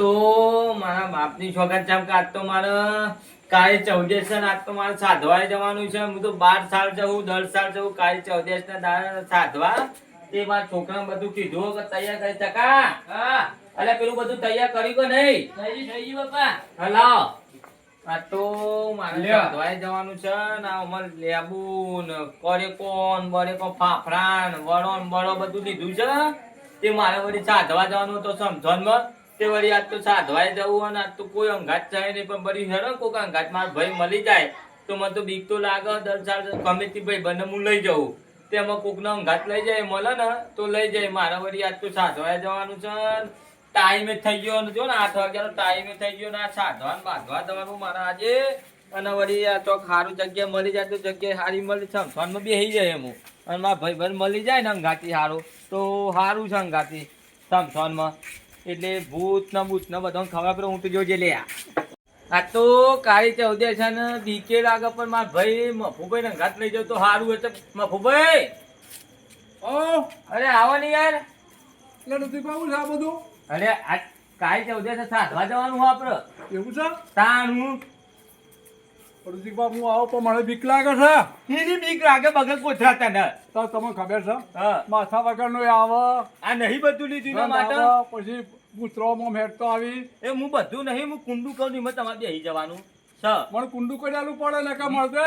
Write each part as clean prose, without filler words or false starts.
તો મારા બાપની છોકરા ચમ કે આજ તો મારે કાળી ચૌદશ છે ને આજ તો મારે સાધવાએ જવાનું છે. હું તો 12 સાલ જવું 10 સાલ જવું કાળી ચૌદશ ના દાડા સાધવા. તે મારા છોકરાને બધું કીધું કે તૈયાર કરી ટકા. હા અલે પેલું બધું તૈયાર કર્યું કે નહીં? થઈ ગયું બાપા. હલો આ તો મારે સાધવાએ જવાનું છે ને અમાર લેબુ ને કોરેકોન બરેકો ફાફડા ને વડો ને બળો બધું લીધું છે. તે મારે વળી સાધવા જવાનું તો સમજણમાં તે વળી આજ તો સાધવાય જવું અને આજ તો કોઈ અંગાત જાય નહીં પણ બધી હેરો કોઈક અંગાત મારો ભાઈ મળી જાય તો મને તો બીક તો લાગે. 10 સાલ ગમે તે ભાઈ બંને હું લઈ જવું તેમાં કોકનો અંગાત લઈ જાય મળે ને તો લઈ જાય. મારે વળી આજ તો સાધવાય જવાનું છે. ટાઈમે થઈ ગયો જો ને 8 વાગ્યાનો ટાઈમે થઈ ગયો ને આ સાધવાને બાંધવા જવાનું મારે આજે. અને વળી આ તો સારું જગ્યા મળી જાય તો જગ્યા સારી મળી સમસનમાં બેસી જાય એમ અને મારા ભાઈ બંધ મળી જાય ને અંગાતી સારું તો સારું છે અંગાતી સમસનમાં. એટલે ભૂત ને બધાને ખબર પડે હું તો જોજે લે. આ તો કાળી ચૌદશ છે ને બીકે લાગે પણ મારા ભાઈ મફુભાઈ ને અંગાત લઈ જાવ તો સારું એટલે મફુભાઈ. અરે આવો ને યાર. અરે આ કાળી ચૌદશ સાધવા જવાનું હોય આપડે. એવું છે તાણ હું હું આવો પણ મને બીક લાગે છે. એની બીક લાગે બગલ કોથરા તને તો તમને ખબર છે હા માથા વગરનો આવે આ નહીં બધું લીધું ને માટે પછી પૂતરોમાં મેટતો આવી એ હું બધું નહીં હું કુંડું કહું નહીં તમારે બેસી જવાનું છે. મને કુંડું કરેલું પડે ને કે મળતે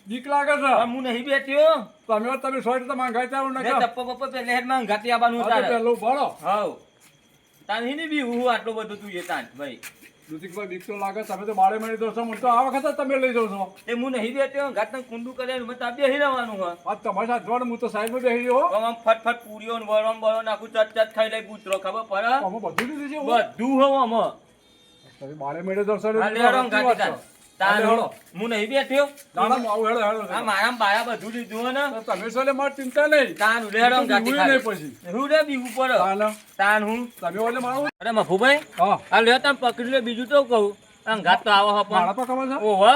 બીક લાગે છે. પણ હું નહીં બેઠ્યો તમે સો રીતે માંગાઈ ચાલો ને ચપ્પો બપ્પો પેલે હેડમાં ઘાટી આવવાનું તારે. પેલું ભરો હાઉ તાન હિની બી હું આટલો બધો તું એ તાન ભાઈ ઋતિકભાઈ બીક તો લાગે. તમે તો બાળે મળી દો છો મને તો આ વખતે તમે લઈ જાવ છો. એ હું નહીં બેઠ્યો ઘાટને કુંડું કર્યા મને ત્યાં બેસી રહેવાનું હોય. આ તમારી સાથે જોડે હું તો સાઈડમાં બેસી રહ્યો. આમ ફટફટ પૂરીઓ ને વળો ને બળો નાખું ચટ ખાઈ લઈ કૂતરો ખબર પડે અમે બધું લીધું છે બધું હવે આમાં તમે બાળે મળી દો છો હા, લેડો ને ઘાટી તાન. તાન હેડો. હું નહીં બેઠ્યો દાડા આવું હેડો આ હેડો મારા બાયા બધું લીધું હે ને તમે છો મારી ચિંતા નહીં. તાન ઉડેડો ને ઘાટી નહીં ખાલી. પછી હું રે બીવું પડે તાન તાન હું તમે ઓલે મારું અરે મફુભાઈ હા આ લે તમે પકડી લે બીજું તો કહું અંગાત તો આવો હો મારા પણ પર ખબર છે ઓહો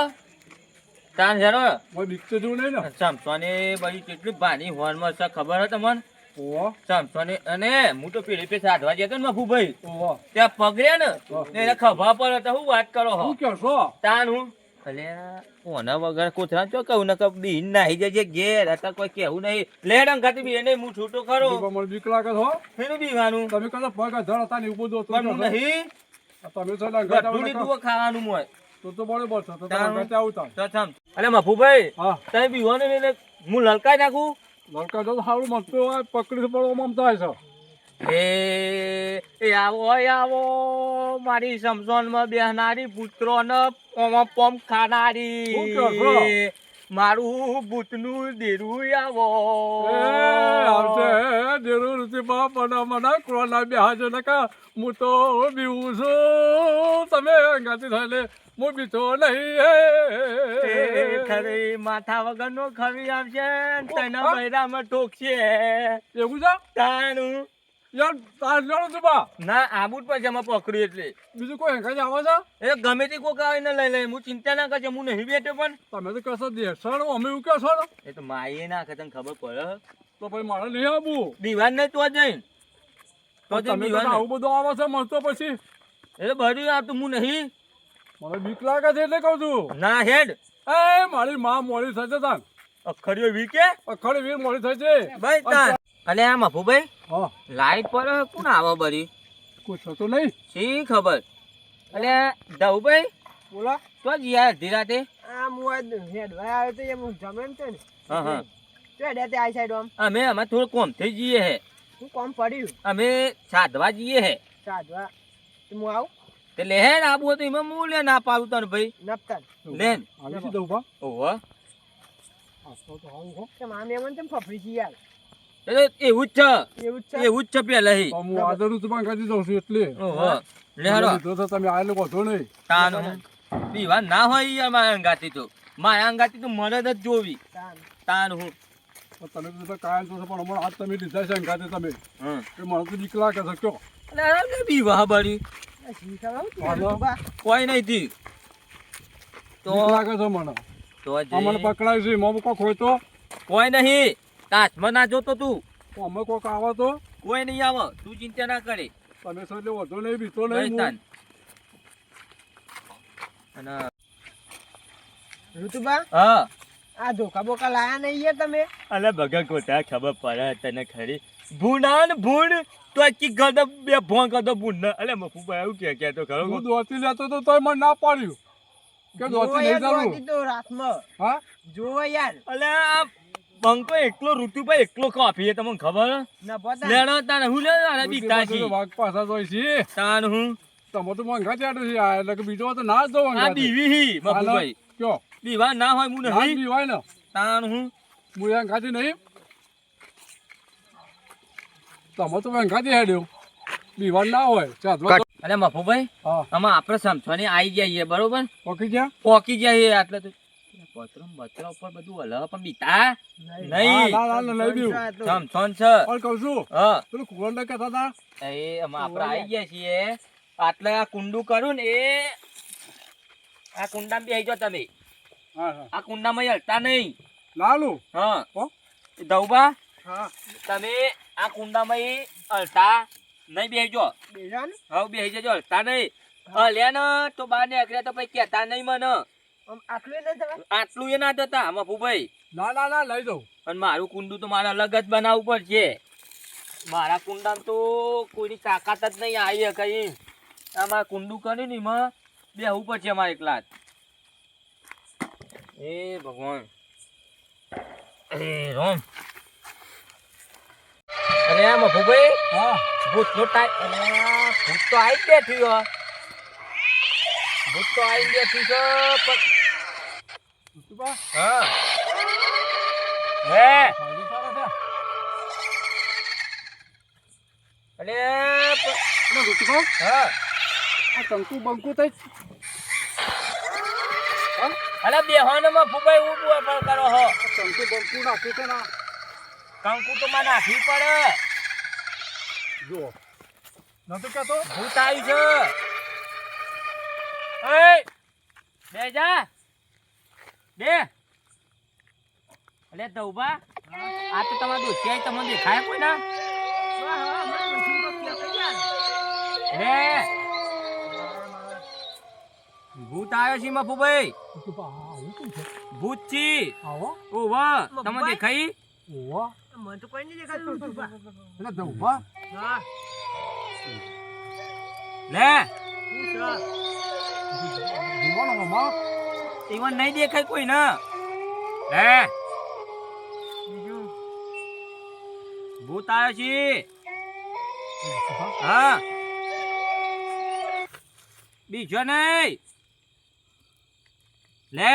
તાન હેરો મને બીક તો જોવું નહીં ને. સમસોને બધી કેટલી ભાની હોર્નમાં છે ખબર હે તમને ઓહો સમસોને અને હું તો પેલી પે સાધવા જતો ને મફુભાઈ ઓહો ત્યાં પગડ્યા ને એને ખભા પર હતા હું વાત કરો હો શું કહો છો તાન હું અલ્યા ઓના વગર કોથરા ચો કહું ને કબ બીન નાહી જજે ઘેર હતા કોઈ કેવું નહીં લેડ અંગાતી બી એને હું છૂટો ખરો મને બીક લાગે છો એનું બીવાનું તમે કદાચ પગ ધડ હતા ને એવું બધું હતું પણ હું તો નહીં તમે છો ને અંગાત બધું લીધું ખાવાનું મોય તો બરોબર છે તો તમે તાન. અંગાતે આવતા તો સમ અલે મફુભાઈ હા તમે બીવાનું ને એટલે હું લલકાઈ નાખું લડકા તો સારું મસ્ત હોય પકડી પડો મમ થાય છે એ આવો મારી સમસોનમાં બેહનારી પુત્રો ને પોમ ખાનારી શું કહો છો? મારું ભૂતનું દેરું આવો આવશે જરૂર નથી બાપ મને કોરોના બે હાજર નકા હું તો બીવું છું તમે અંગાતી થઈને હું બીતો એ નહીં ખરી માથા વગરનો ખરી આવશે તેના બૈરામાં ઠોકશે એવું છે તાનું યાર તાર જાણો છું બા ના આબુટ પર જમા પકડ્યું એટલે બીજું કોઈ હેંકાઈ આવે છે એ ગમે તે કોક આવીને લઈ લે હું ચિંતા ના કરજે હું નહીં બેઠો પણ તમે તો કશો દેશણ અમે એવું કહો છો એ તો માએ ના તને ખબર પડે તો ભાઈ મારે નહીં આવવું દીવાન નહીં તો જઈને તો જઈને તમે તો દીવાન આવું બધું આવે છે મળતો પછી એટલે બધું આવતું હું નહીં મને બીક લાગે છે એટલે કહું છું ના હેડ એ મારી માં મોડી થશે તાન અખડીઓ વીકે અખડી વીર મોડી થશે ભાઈ તાન અને આ મફુભાઈ હા લાઈટ પર કોણ આવો બરી કોઈ થતો નહીં શી ખબર અને ધવભાઈ બોલા તો જીયા ધીરાતે આ મુઆ હેડવા આવે તો એમ જમેન છે ને હા હા તો હેડે આ સાઈડ આમ અમે થોડું કોમ થઈ જઈએ હે હું કોમ પડ્યું અમે સાધવા જઈએ હે સાધવા તો હું આવું તે લે હેડ આબુ તો એમાં હું લે ના પાડું તને ભાઈ નપતન લેન આવી સીધા ઉભા ઓહો આ તો આવું હો કે મામે એમ તેમ ફફડી છી યાર એટલે એવું જ એવું જ છે છે એવું જ છે પેલા હી તો હું આદરું તમારે કરી દઉં છું એટલે ઓહો લે હેડો લીધો તો તમે આયેલો વધો નહીં તાન દીવાન ના હોય યાર મારા અંગાતી તો મારા અંગાતી તો મને જ જોવી તાન તાન હું તો તમે તો કાયમ છો પણ હમણાં આજ તમે લીધા છે અંગાતે તમે હમ એ મને તો બીક લાગે છે કયો એટલે બીવા બળી આ શી ખબર હાલો. કોઈ નહીં થી તો બીક લાગે છે મને તો આ મને પકડાય છે મોં કોક હોય તો કોઈ નહીં તાજમાં ના જોતો તું અમે કોક આવે તો કોઈ નહીં આવે તું ચિંતા ના કરે તમે છો એટલે વધુ નહીં બીતો લઈ નહીં તાન. અને ઋતુબા હા આ ધોકા બોકા લાયા નહીં યાર તમે અલે બગા કોટા ખબર પડે તને ખરી ભૂંડા ને ભૂંડ તો આખી ગદ બે ભોં કદો ભૂંડ અલે મફુભાઈ આવું કે તો ખરો હું દોતી લેતો તો તોય મને ના પાડ્યું કે દોતી નહીં જોવા જરૂર તો રાતમાં હા જોવા યાર અલે આ બંકો એકલો ઋતુભાઈ એકલો કાપી તમને ખબર ના પતા લેણો તાન હું લે અરે બીતા છી વાઘ પાછા જોઈ છે તાન હું તમે તો મંગા ચાટો છે આ એટલે કે બીજો તો ના જ દો આ બીવી હી મફુભાઈ કયો બીવા ના હોય હું ના નહીં બીવાય ને તાન હું હું એમ ખાતી નહીં તમે તો વેંખાતી હેડ્યો બીવાન ના હોય ચાધવા અલે મફુભાઈ હા આમાં આપણે સમસોની આવી જઈએ બરોબર પકી ગયા પોકી જાય આટલે તો પતરમ બતરા ઉપર બધું હલ પણ બીતા નહીં ના ના ના નહીં બીવું સમસોન છે પણ કહું છું હા પેલું કુવર ને કહેતા હતા એ આમાં આપણે આવી ગયા છીએ આટલે આ કુંડું કરું ને એ આ કુંડામાં બેસી જાઓ તમે હા હા આ કુંડામાં હલતા નહીં લાલુ હા હો? દઉબા હા તમે આ કુંડામાં હલતા નહીં બેસજો બેજાન હવે બેસી જજો હલતા નહીં હલ્યા ને તો બહાર નીકળ્યા તો પછી કહેતા નહીં મને આટલું ન થવા આટલું એ ના થતા મફુભાઈ ના ના ના લઈ જાઉં અને મારું કુંડું તો મારે અલગ જ બનાવવું પડશે મારા કુંડામાં તો કોઈની તાકાત જ નહીં આવી કઈ આમાં કુંડું કર્યું ને એમાં બેહવું પડશે અમારે એકલા જ. એ ભગવાન એ રામ અને આ મફુભાઈ હા ભૂતનો ટાઈમ ભૂત તો આવી જ બેઠી હો ભૂત તો આવી બેઠી છે પણ ઋતુભા, હા હે ફાયદો સારો છે. અલે અને ઋતુભા, હા આ કંકુ બંકુ થઈ હા અલે બેહોનમાં ફુબાઈ ઊભું પણ કરો હો આ કંકુ બંકુ નાખ્યું છે ના કંકુ તો માં નાખવી પડે જો નતું કહેતો ભૂત આવી છે એ બે જા બે અલે દઉબા આ તો તમારા દોસ્તી તમને દેખાય કોઈ ના હે ભૂત આવ્યો છે મફુભાઈ ઋતુભા, આ આવું કેમ છે? ભૂત છી આવો ઓવા તમને દેખાઈ ઓવા મને તો કોઈ નહીં દેખાતું ઋતુભા. એટલે દઉભા હા લે શું છે? જીવાનો મામા ઈવન નહીં દેખાય કોઈ ના હે બીજું ભૂત આવ્યો છે ઋતુભા, હા બીજો નહીં લે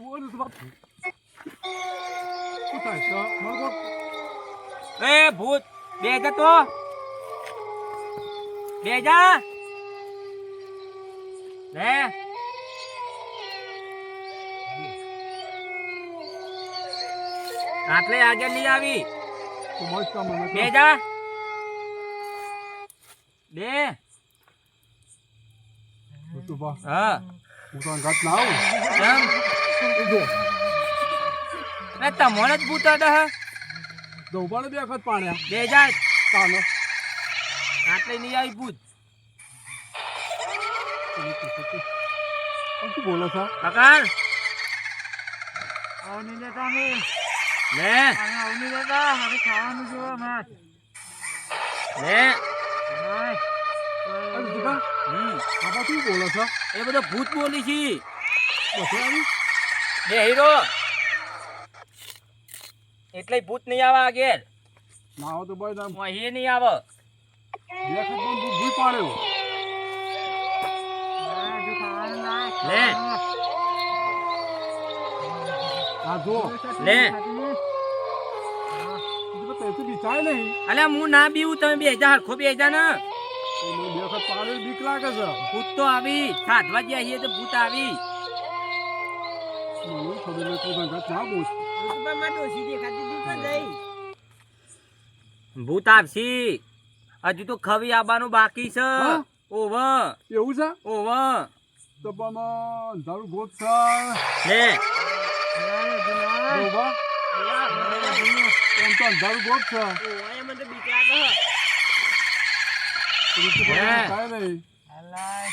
ઓ ઋતુભા. શું થાય છે? મારું એ ભૂત બે જા તો બે જા લે આટલે આજે નહીં આવી તો મસ્ત કામ મને બે જા બે ઋતુભા, હા હું તો અંગાત ના આવું કેમ જો એ તમોને જ ભૂત અડે હે દઉભાને બે વખત પાણ્યા બે જા તાનો આટલે નહીં આવી ભૂત શું બોલો છો પકડ આવની લેતા અમે લે આવની લેતા હવે ખાવાનું જોવો માર લે અરે ઋતુભા, આમાં શું બોલો છો એ બધો ભૂત બોલી છે બસો આવી બે હીરો એટલે ભૂત નહીં આવે આગળ ના આવો તો ભાઈ નામ અહીં નહીં આવે બે વખત પણ ભૂત પાડ્યો જો ખાવાનું ના લે આ જો લે પૈસે બિચાય નહીં અલ્યા હું ના બીવું તમે બે હજાર હરખો બે હજાર ને તો મને બે વખત પાડ્યો બીક લાગે છે ભૂત તો આવી સાધવા ગયા તો ભૂત આવી મને ખબર નહીં તું અંગાત ના બોલ ઋતુભા માં ડોસી દેખાતી હતી પણ જઈ ભૂત આવશી હજુ તો ખવી આવવાનું બાકી છે હા? ઓવ એવું છે ઓવ તો પણ અંધારું ભૂત છે લે દઉભા, એમ તો અંધારું ભૂત છે મને તો બીક લાગે ઋતુભા કાંઈ નહીં. અલાય.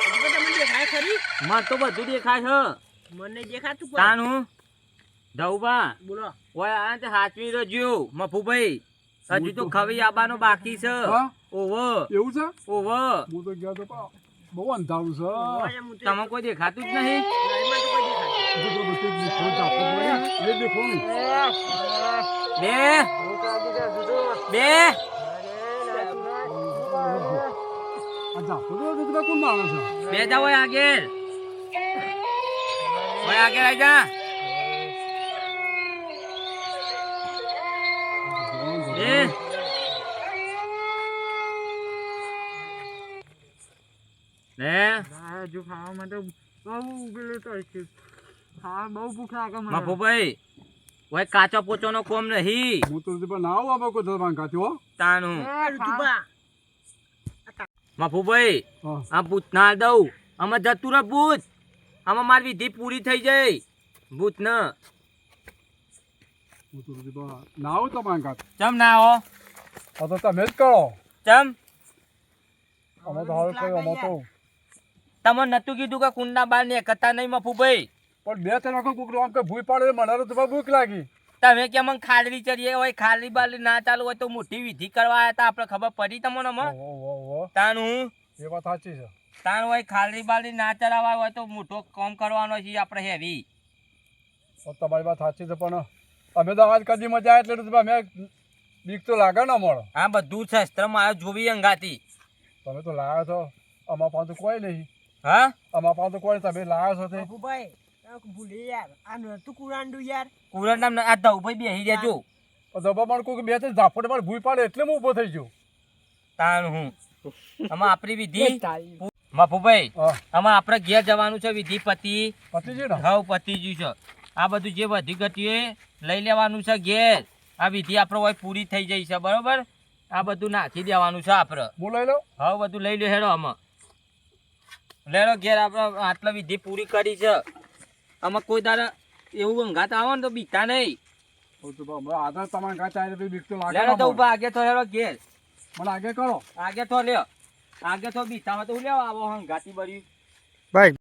હજુ તો તમને દેખાય ખરી? મને તો બધું દેખાય છે મને દેખાતું પણ. તાનું ધવબા બોલો. ઓય આ તે હાચવી રજો મફુભાઈ હજુ તો ખવી આબાનો બાકી છે હા? ઓવો એવું છે ઓવો હું તો ગયા તો પણ બહુ અંધારું છે ઓય, હું તો- તમે કોઈ દેખાતું જ નહીં ગાડીમાં તો કોઈ દેખાતું. હજુ તો બધું જ ફોન ચાપતો હોય ને. એ દેખો ને. બે હું તો આજે તો જુદો. બે આ ચાપતો તો ઋતુભા કોણ માણસ છે? બે જા ઓય આગળ આવી જા બે લે હજુ ખાવામાં તો બહુ પેલું તો છે. ખાવા બહુ ભૂખ લાગે મને. મફુભાઈ ઓય કાચો પોચોનો કોમ નહીં હું તો ઋતુભા ના આવું આમાં કોઈ ધરવાન કાચી હો. તાનું એ ઋતુભા. મફુભાઈ હા. આ ભૂત ના દઉં આમાં જતું રહે ભૂત આમાં મારી વિધિ પૂરી થઈ જાય ભૂત ન હું તો ઋતુભા ના આવું તમારા કાચ. ચમ ના હો આ તો તમે જ કરો. ચમ અમે તો હાલ કઈ અમે તો તમે નતું કીધું કે કુંડના બાર ને કતા નહીં મફુભાઈ પણ બે ત્રણ વખત કુકડો આમ કે ભૂઈ પાડે મને ઋતુભા ભૂખ લાગી. તમે કે મને ખાડવી ચડીએ હોય ખાલી બાલી ના ચાલુ હોય તો મોટી વિધિ કરવા આવ્યા હતા આપણે ખબર પડી તમને ઓહો, ઓહો, ઓહો. તાનું એ વાત સાચી છે. તાણ હોય ખાલી બાલી ના ચલાવવા હોય તો મોટો કામ કરવાનો છે આપણે હેવી તો તમારી વાત સાચી છે પણ અમે તો આજ કદી મજા આવે એટલે ઋતુભા મેં બીક તો લાગે ને અમારો. આ બધું શસ્ત્ર મારે જોવી અંગાતી તમે તો લાયા છો અમારા પાસે તો કોઈ નહીં. હા અમારા પાસે તો કોઈ તમે લાયા છો તે. બાપુભાઈ, આ ભૂલી યાર. આ નહોતું કુરાંડું યાર. કુરણ નામ આ ધવભાઈ બેસી દેજો દબા મારે કોઈ બે ત્રણ ઝાપડ મારે ભૂઈ પાડે એટલે હું ઊભો થઈ ગયો. તાણ હું આમાં આપણી વિધિ મફુભાઈ હા આમાં આપણે ઘેર જવાનું છે વિધિ પતિ પતિજી ને હવ પતિ ગયું છે આ બધું જે વધી ઘટ્યું એ લઈ લેવાનું છે ઘેર આ વિધિ આપણે હોય પૂરી થઈ જાય છે બરોબર આ બધું નાખી દેવાનું છે આપણે હું લઈ લઉં. હવે બધું લઈ લો હેડો આમાં લેડો ઘેર આપણે આટલા વિધિ પૂરી કરી છે આમાં કોઈ તારે એવું અંગાત આવે ને તો બીતા નહીં ઋતુભા હમણાં આગળ તમારા કાચ આવે એટલે બીક તો લાગે ને લેડો તો અમારે. ઉભા આગે તો હેડો ઘેર મને આગે કરો. આગે તો લ્યો આગે તો બીતા તો લેવા આવો હંગાતી બળી ભાઈ